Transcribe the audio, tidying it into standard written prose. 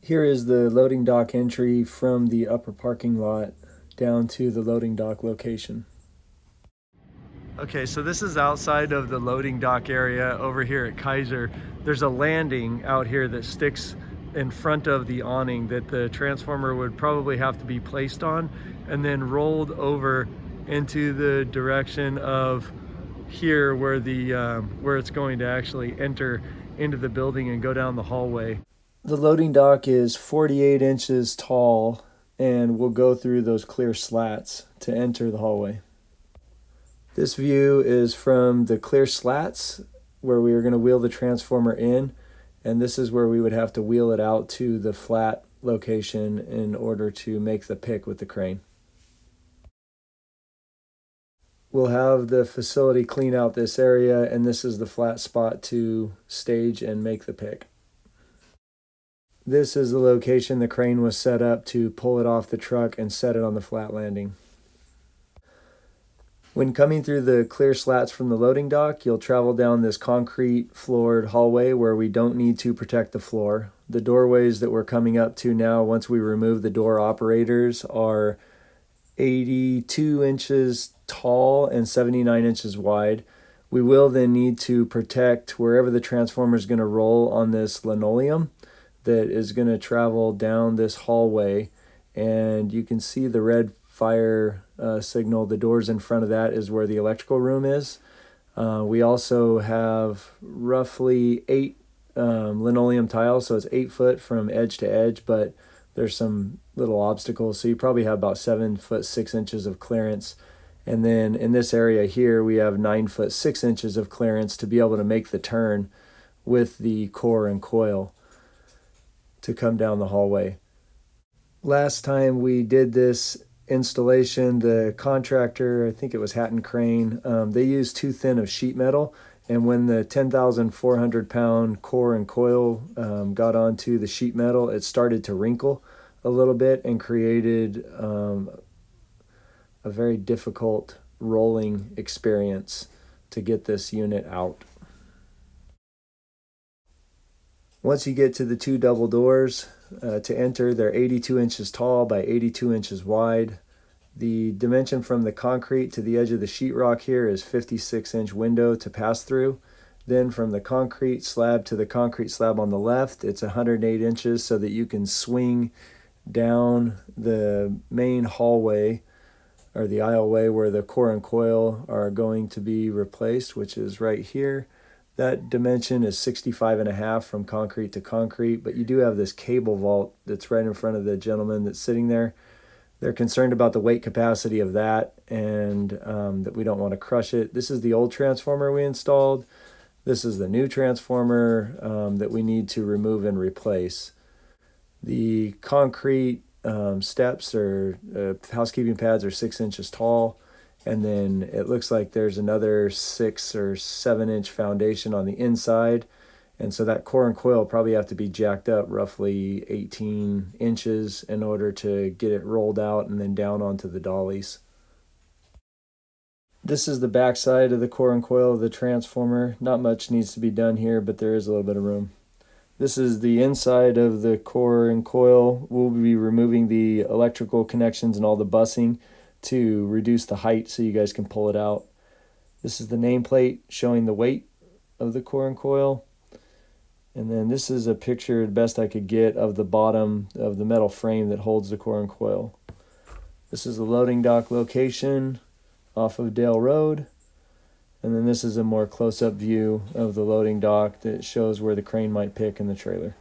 Here is the loading dock entry from the upper parking lot down to the loading dock location. Okay, so this is outside of the loading dock area over here at Kaiser. There's a landing out here that sticks in front of the awning that the transformer would probably have to be placed on and then rolled over into the direction of here where where it's going to actually enter into the building and go down the hallway. The loading dock is 48 inches tall and will go through those clear slats to enter the hallway. This view is from the clear slats where we are going to wheel the transformer in, and this is where we would have to wheel it out to the flat location in order to make the pick with the crane. We'll have the facility clean out this area, and this is the flat spot to stage and make the pick. This is the location the crane was set up to pull it off the truck and set it on the flat landing. When coming through the clear slats from the loading dock, you'll travel down this concrete floored hallway where we don't need to protect the floor. The doorways that we're coming up to now, once we remove the door operators, are 82 inches tall and 79 inches wide. We will then need to protect wherever the transformer is going to roll on this linoleum that is going to travel down this hallway, and you can see the red fire signal. The doors in front of that is where the electrical room is. We also have roughly 8 linoleum tiles, so it's 8 foot from edge to edge, but there's some little obstacles, so you probably have about 7 foot 6 inches of clearance. And then in this area here, we have 9 foot 6 inches of clearance to be able to make the turn with the core and coil to come down the hallway. Last time we did this installation, the contractor, I think it was Hatton Crane, they used too thin of sheet metal, and when the 10,400 pound core and coil got onto the sheet metal, it started to wrinkle a little bit and created a very difficult rolling experience to get this unit out. Once you get to the 2 double doors to enter, they're 82 inches tall by 82 inches wide. The dimension from the concrete to the edge of the sheetrock here is 56-inch window to pass through. Then from the concrete slab to the concrete slab on the left, it's 108 inches so that you can swing down the main hallway or the aisleway where the core and coil are going to be replaced, which is right here. That dimension is 65.5 from concrete to concrete, but you do have this cable vault that's right in front of the gentleman that's sitting there. They're concerned about the weight capacity of that and that we don't want to crush it. This is the old transformer we installed. This is the new transformer that we need to remove and replace. The concrete steps or housekeeping pads are 6 inches tall. And then it looks like there's another 6 or 7 inch foundation on the inside. And so that core and coil probably have to be jacked up roughly 18 inches in order to get it rolled out and then down onto the dollies. This is the back side of the core and coil of the transformer. Not much needs to be done here, but there is a little bit of room. This is the inside of the core and coil. We'll be removing the electrical connections and all the bussing to reduce the height so you guys can pull it out. This is the nameplate showing the weight of the core and coil. And then this is a picture, the best I could get, of the bottom of the metal frame that holds the core and coil. This is the loading dock location off of Dale Road. And then this is a more close-up view of the loading dock that shows where the crane might pick in the trailer.